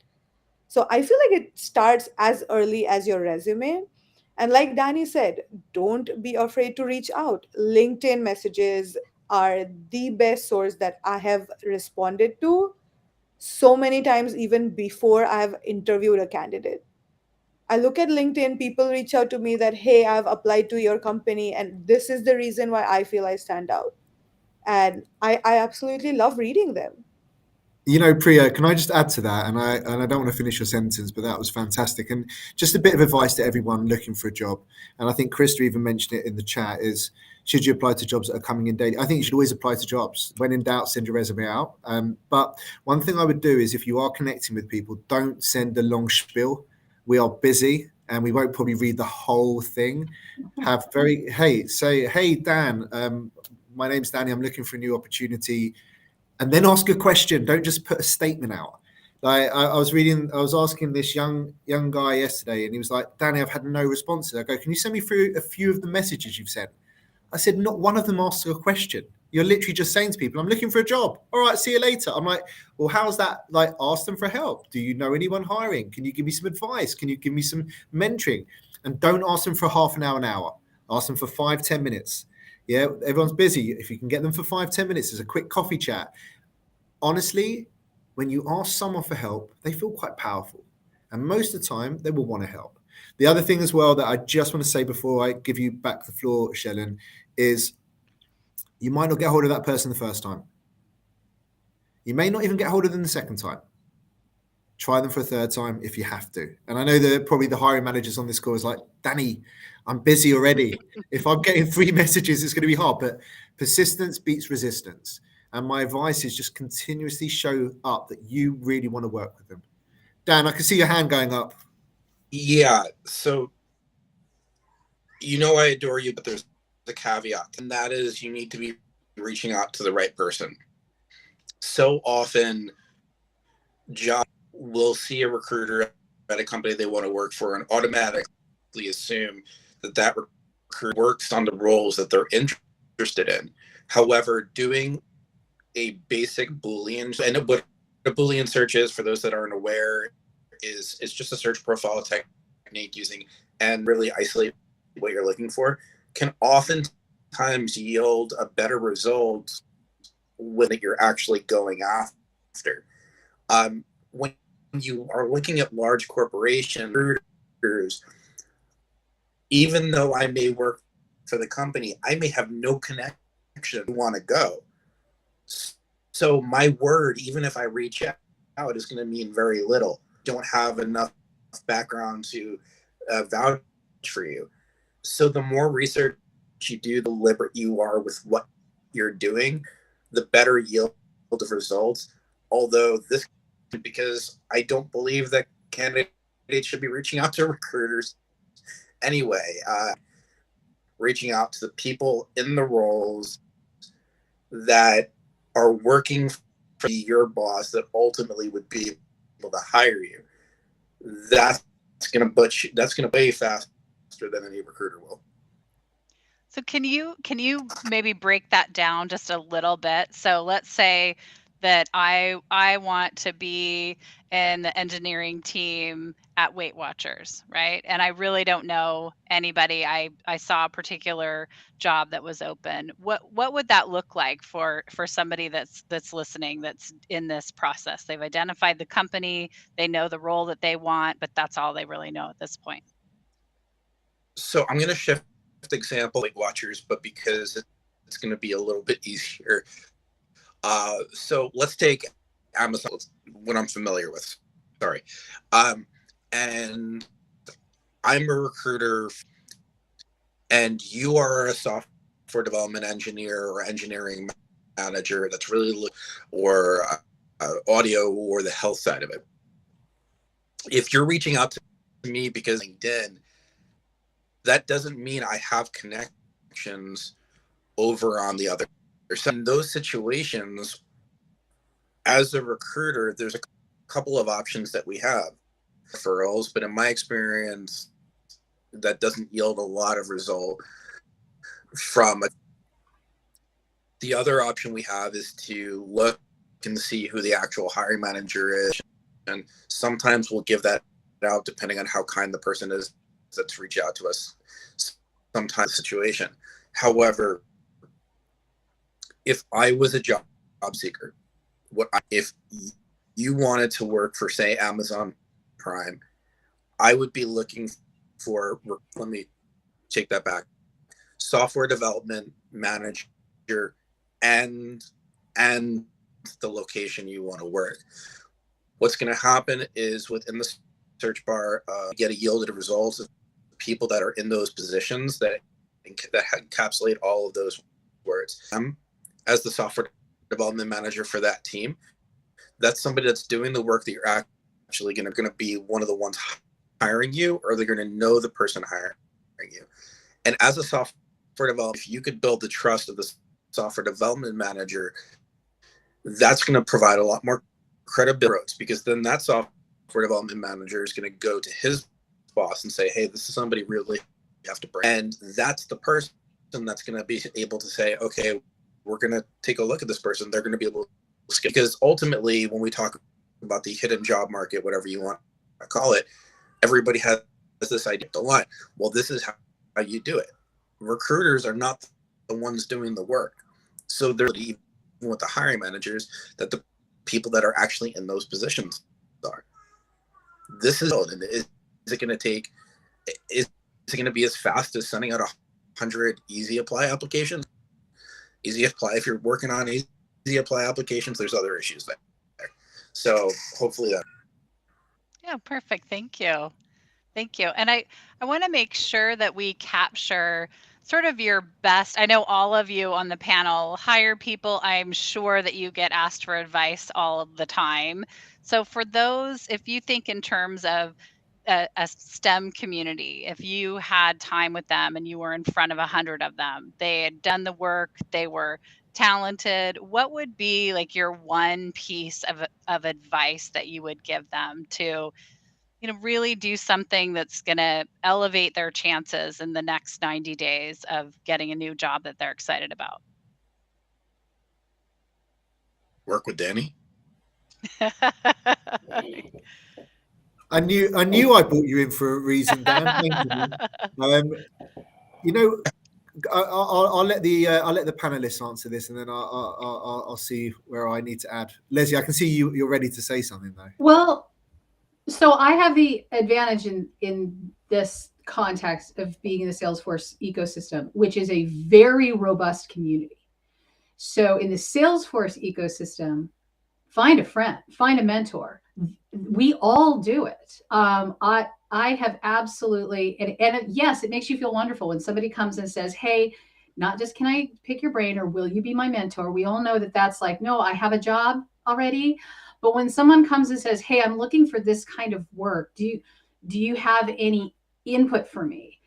So I feel like it starts as early as your resume. And like Danny said, don't be afraid to reach out. LinkedIn messages are the best source that I have responded to so many times, even before I've interviewed a candidate. I look at LinkedIn, people reach out to me that, hey, I've applied to your company, and this is the reason why I feel I stand out. And I absolutely love reading them. Priya, can I just add to that? And I don't want to finish your sentence, but that was fantastic. And just a bit of advice to everyone looking for a job. And I think Krista even mentioned it in the chat is, should you apply to jobs that are coming in daily? I think you should always apply to jobs. When in doubt, send your resume out. But one thing I would do is, if you are connecting with people, don't send a long spiel. We are busy and we won't probably read the whole thing. Say, hey, Dan, my name's Danny. I'm looking for a new opportunity, and then ask a question. Don't just put a statement out. Like I was asking this young guy yesterday, and he was like, Danny, I've had no responses. I go, can you send me through a few of the messages you've sent? I said, not one of them asks a question. You're literally just saying to people, I'm looking for a job. All right, see you later. I'm like, well, how's that? Like, ask them for help. Do you know anyone hiring? Can you give me some advice? Can you give me some mentoring? And don't ask them for half an hour. Ask them for 5-10 minutes. Yeah, everyone's busy. If you can get them for 5-10 minutes, there's a quick coffee chat. Honestly, when you ask someone for help, they feel quite powerful. And most of the time, they will want to help. The other thing as well that I just want to say before I give you back the floor, Shellen, is you might not get hold of that person the first time. You may not even get hold of them the second time. Try them for a third time if you have to. And I know that probably the hiring managers on this call is like, Danny, I'm busy already. If I'm getting 3 messages, it's going to be hard. But persistence beats resistance. And my advice is just continuously show up that you really want to work with them. Dan, I can see your hand going up. Yeah. So, I adore you, but there's a caveat, and that is you need to be reaching out to the right person. So often, John will see a recruiter at a company they want to work for and automatically assume that recruiter works on the roles that they're interested in. However, doing a basic Boolean, and what a Boolean search is, for those that aren't aware, is just a search profile technique using and really isolate what you're looking for, can oftentimes yield a better result when you're actually going after. When you are looking at large corporations, even though I may work for the company, I may have no connection to want to go. So my word, even if I reach out, is going to mean very little. Don't have enough background to vouch for you. So the more research you do, the deliberate you are with what you're doing, the better yield of results. Although this, because I don't believe that candidates should be reaching out to recruiters anyway. Reaching out to the people in the roles that are working for your boss, that ultimately would be able to hire you. That's going to way faster than any recruiter will. So can you maybe break that down just a little bit? So let's say that I want to be in the engineering team at Weight Watchers, right? And I really don't know anybody. I saw a particular job that was open. What would that look like for somebody that's listening, that's in this process? They've identified the company, they know the role that they want, but that's all they really know at this point. So I'm going to shift example Weight Watchers, but because it's going to be a little bit easier. So let's take Amazon, what I'm familiar with. Sorry. And I'm a recruiter, and you are a software development engineer or engineering manager that's really, or audio or the health side of it. If you're reaching out to me because LinkedIn, that doesn't mean I have connections over on the other side. In those situations, as a recruiter, there's a couple of options that we have. Referrals, but in my experience, that doesn't yield a lot of result from The other option we have is to look and see who the actual hiring manager is. And sometimes we'll give that out depending on how kind the person is that's reach out to us. Sometimes situation. However, if I was a job seeker, if you wanted to work for, say, Amazon Prime, I would be looking for, let me take that back, software development manager and the location you want to work. What's going to happen is within the search bar, you get a yielded results of people that are in those positions that encapsulate all of those words. As the software development manager for that team, that's somebody that's doing the work that you're actually going to be one of the ones hiring you, or they're going to know the person hiring you. And as a software developer, if you could build the trust of the software development manager, that's going to provide a lot more credibility, because then that software development manager is going to go to his boss and say, hey, this is somebody really you have to bring. And that's the person that's going to be able to say, okay, we're going to take a look at this person. They're going to be able to skip. Because ultimately, when we talk about the hidden job market, whatever you want to call it, everybody has this idea the line. Well, this is how you do it. Recruiters are not the ones doing the work. So they're even with the hiring managers that the people that are actually in those positions are. This is it going to take? Is it going to be as fast as sending out 100 easy apply applications? Easy apply, if you're working on easy apply applications, there's other issues there. So hopefully that. Yeah, perfect. Thank you. Thank you. And I want to make sure that we capture sort of your best. I know all of you on the panel hire people. I'm sure that you get asked for advice all of the time. So for those, if you think in terms of a STEM community, if you had time with them and you were in front of 100 of them, they had done the work, they were talented, what would be like your one piece of advice that you would give them to really do something that's going to elevate their chances in the next 90 days of getting a new job that they're excited about? Work with Danny. I knew I brought you in for a reason, Dan. Thank you. You know, I'll let the panelists answer this, and then I'll see where I need to add. Leslie, I can see you're ready to say something though. Well, so I have the advantage in this context of being in the Salesforce ecosystem, which is a very robust community. So in the Salesforce ecosystem, find a friend, find a mentor. We all do it. I have absolutely, and yes, it makes you feel wonderful when somebody comes and says, hey, not just can I pick your brain or will you be my mentor? We all know that that's like, no, I have a job already. But when someone comes and says, hey, I'm looking for this kind of work, do you have any input for me?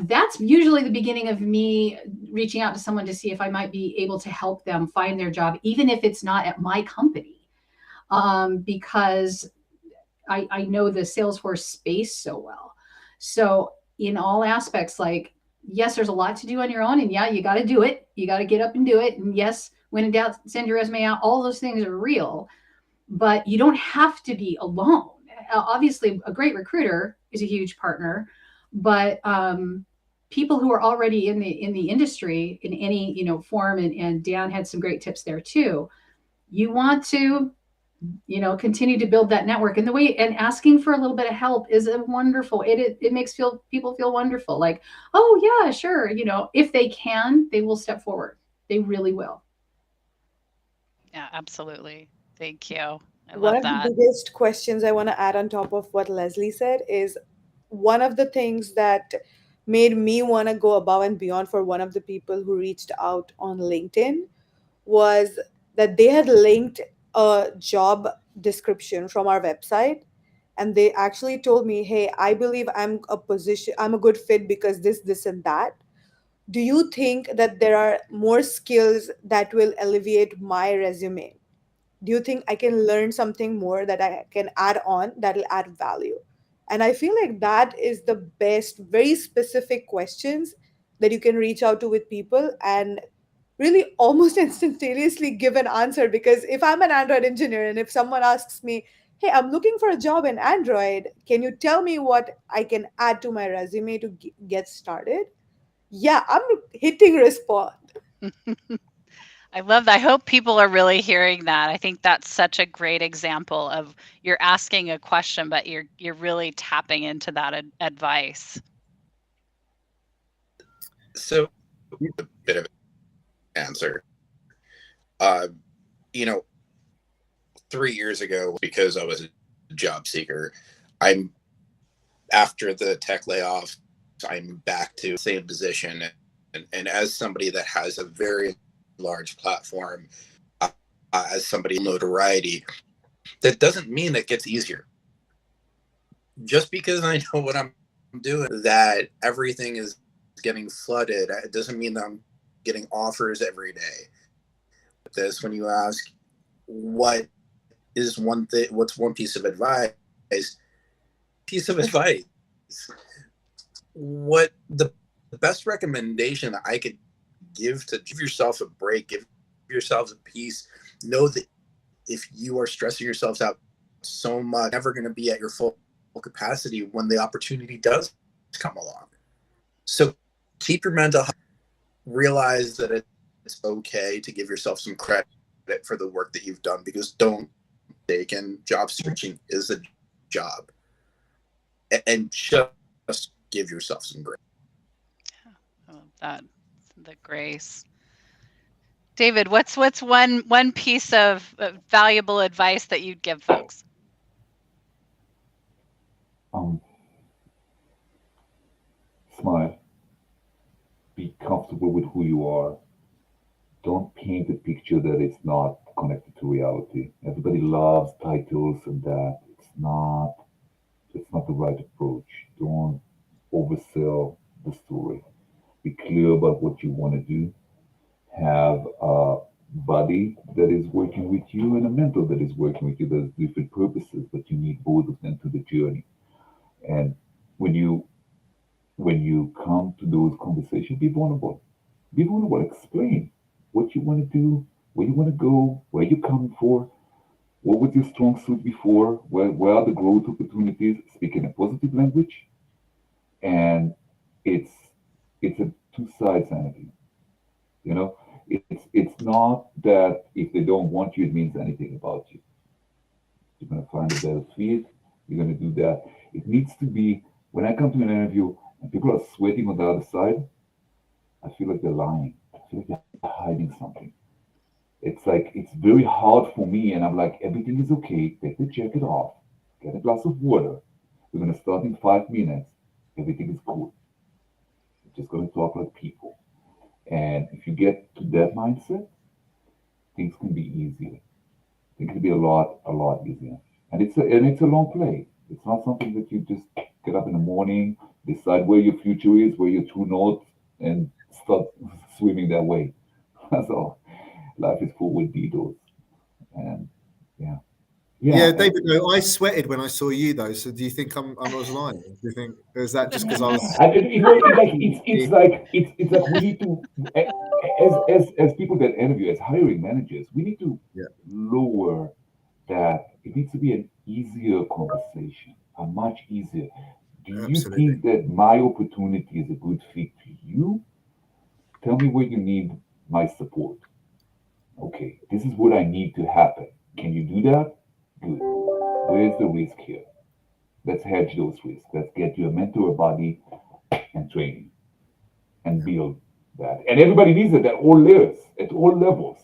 That's usually the beginning of me reaching out to someone to see if I might be able to help them find their job, even if it's not at my company, because I know the Salesforce space so well. So in all aspects, like, yes, there's a lot to do on your own, and yeah, you got to do it. You got to get up and do it. And yes, when in doubt, send your resume out. All those things are real, but you don't have to be alone. Obviously, a great recruiter is a huge partner, but people who are already in the industry in any form, and Dan had some great tips there too. You want to continue to build that network, and the way, and asking for a little bit of help is a wonderful, it makes people feel wonderful, like, oh yeah, sure, if they can, they will step forward. They really will. Yeah, absolutely. Thank you. I One love of the that. biggest questions I want to add on top of what Leslie said is one of the things that made me want to go above and beyond for one of the people who reached out on LinkedIn was that they had linked a job description from our website, and they actually told me, hey, I believe I'm a good fit because this and that. Do you think that there are more skills that will elevate my resume? Do you think I can learn something more that I can add on that'll add value? And I feel like that is the best, very specific questions that you can reach out to with people. And really almost instantaneously give an answer. Because if I'm an Android engineer and if someone asks me, hey, I'm looking for a job in Android, can you tell me what I can add to my resume to get started? Yeah, I'm hitting respond. I love that. I hope people are really hearing that. I think that's such a great example of you're asking a question, but you're really tapping into that advice. So a bit of an answer. Uh, you know, 3 years ago, because I was a job seeker, I'm after the tech layoffs, I'm back to the same position. And as somebody that has a very large platform, as somebody notoriety, that doesn't mean it gets easier. Just because I know what I'm doing, that everything is getting flooded, it doesn't mean that I'm getting offers every day. This, when you ask, what is one thing? What's one piece of advice? Piece of advice. What the best recommendation I could give to give yourself a break, give yourselves a peace. Know that if you are stressing yourselves out so much, never going to be at your full capacity when the opportunity does come along. So keep your mental health. Realize that it's okay to give yourself some credit for the work that you've done, because don't mistake, and job searching is a job, and just give yourself some grace. I love that. The grace. David, what's one piece of valuable advice that you'd give folks? Um, Smile. Be comfortable with who you are. Don't paint a picture that is not connected to reality. Everybody loves titles and that. It's not the right approach. Don't oversell the story. Be clear about what you want to do. Have a body that is working with you and a mentor that is working with you. There's different purposes, but you need both of them to the journey. And when you come to those conversations, be vulnerable. Be vulnerable. Explain what you want to do, where you want to go, where you're coming for, what was your strong suit before, where are the growth opportunities, speak in a positive language. And it's it's a two sides anything. You know, it's not that if they don't want you, it means anything about you. You're gonna find a better fit, you're gonna do that. It needs to be when I come to an interview and people are sweating on the other side, I feel like they're lying. I feel like they're hiding something. It's like it's very hard for me, and I'm like, everything is okay. Take the jacket off, get a glass of water. We're gonna start in 5 minutes. Everything is cool. We're just gonna talk like people. And if you get to that mindset, things can be easier. Things can be a lot easier. And it's a long play. It's not something that you just get up in the morning, decide where your future is, where your true north, and start swimming that way. So life is full with detours. And yeah. Yeah. Yeah, David, no, I sweated when I saw you though. So do you think I was lying? Do you think is that just because I was? And it's like we need to, as people that interview, as hiring managers, we need to Yeah, lower that. It needs to be an easier conversation, a much easier. Do you absolutely. think that my opportunity is a good fit to you? Tell me where you need my support. Okay, this is what I need to happen. Can you do that? Good. Where's the risk here? Let's hedge those risks. Let's get you a mentor, a body, and training and Yeah. build that. And everybody needs it at all layers, at all levels.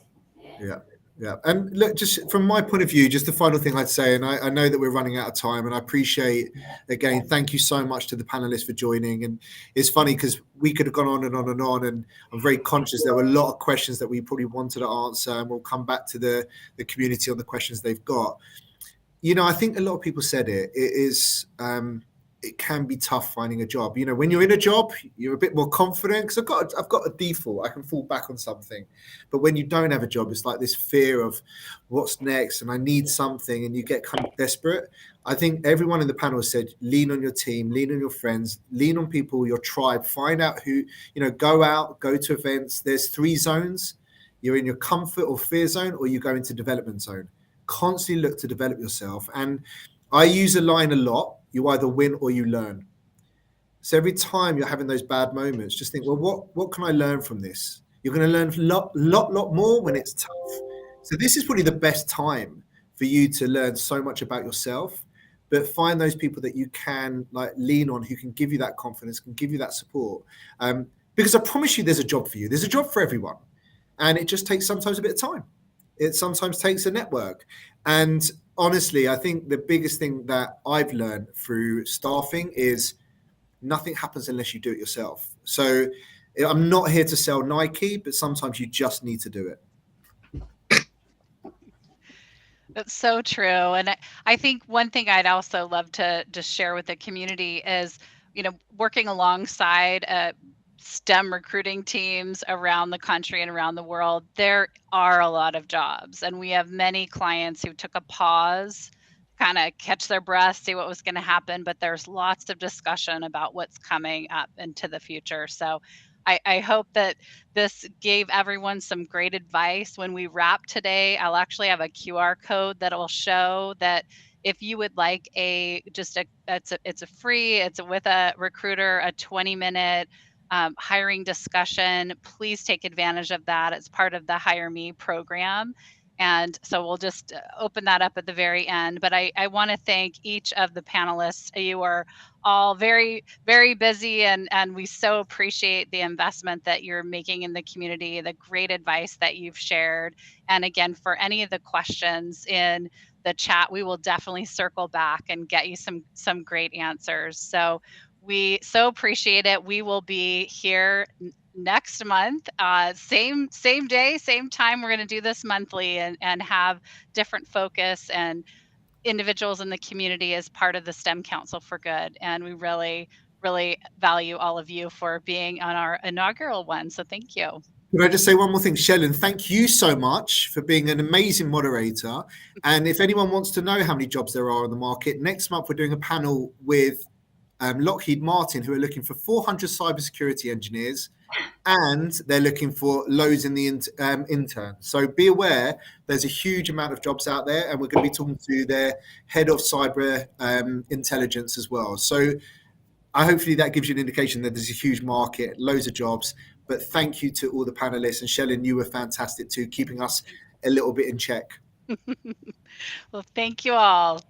Yeah, yeah. And look, just from my point of view, just the final thing I'd say, and I know that we're running out of time, and I appreciate, again, thank you so much to the panelists for joining. And it's funny because we could have gone on and on and on, and I'm very conscious there were a lot of questions that we probably wanted to answer, and we'll come back to the community on the questions they've got. I think a lot of people said it is it can be tough finding a job. When you're in a job, you're a bit more confident because I've got a default. I can fall back on something. But when you don't have a job, it's like this fear of what's next and I need something, and you get kind of desperate. I think everyone in the panel said lean on your team, lean on your friends, lean on people, your tribe, find out who, go out, go to events. There's 3 zones. You're in your comfort or fear zone, or you go into development zone. Constantly look to develop yourself. And I use a line a lot: you either win or you learn. So every time you're having those bad moments, just think, well, what can I learn from this? You're going to learn a lot more when it's tough. So this is probably the best time for you to learn so much about yourself. But find those people that you can like lean on, who can give you that confidence, can give you that support. Because I promise you, there's a job for you. There's a job for everyone, and it just takes sometimes a bit of time. It sometimes takes a network. And honestly, I think the biggest thing that I've learned through staffing is nothing happens unless you do it yourself. So I'm not here to sell Nike, but sometimes you just need to do it. That's so true. And I think one thing I'd also love to just share with the community is, working alongside STEM recruiting teams around the country and around the world, there are a lot of jobs. And we have many clients who took a pause, kind of catch their breath, see what was going to happen. But there's lots of discussion about what's coming up into the future. So I hope that this gave everyone some great advice. When we wrap today, I'll actually have a QR code that will show that if you would like it's a free, it's with a recruiter, a 20-minute hiring discussion, please take advantage of that. It's part of the Hire Me program. And so we'll just open that up at the very end. But I want to thank each of the panelists. You are all very, very busy, and we so appreciate the investment that you're making in the community, the great advice that you've shared. And again, for any of the questions in the chat, we will definitely circle back and get you some great answers. So we so appreciate it. We will be here next month, same day, same time. We're going to do this monthly and have different focus and individuals in the community as part of the STEM Council for Good. And we really, really value all of you for being on our inaugural one. So thank you. Can I just say one more thing? Shellen, thank you so much for being an amazing moderator. And if anyone wants to know how many jobs there are on the market, next month we're doing a panel with Lockheed Martin, who are looking for 400 cybersecurity engineers, and they're looking for loads in the intern. So be aware, there's a huge amount of jobs out there, and we're going to be talking to their head of cyber intelligence as well. So hopefully that gives you an indication that there's a huge market, loads of jobs. But thank you to all the panelists, and Shellen, you were fantastic too, keeping us a little bit in check. Well, thank you all.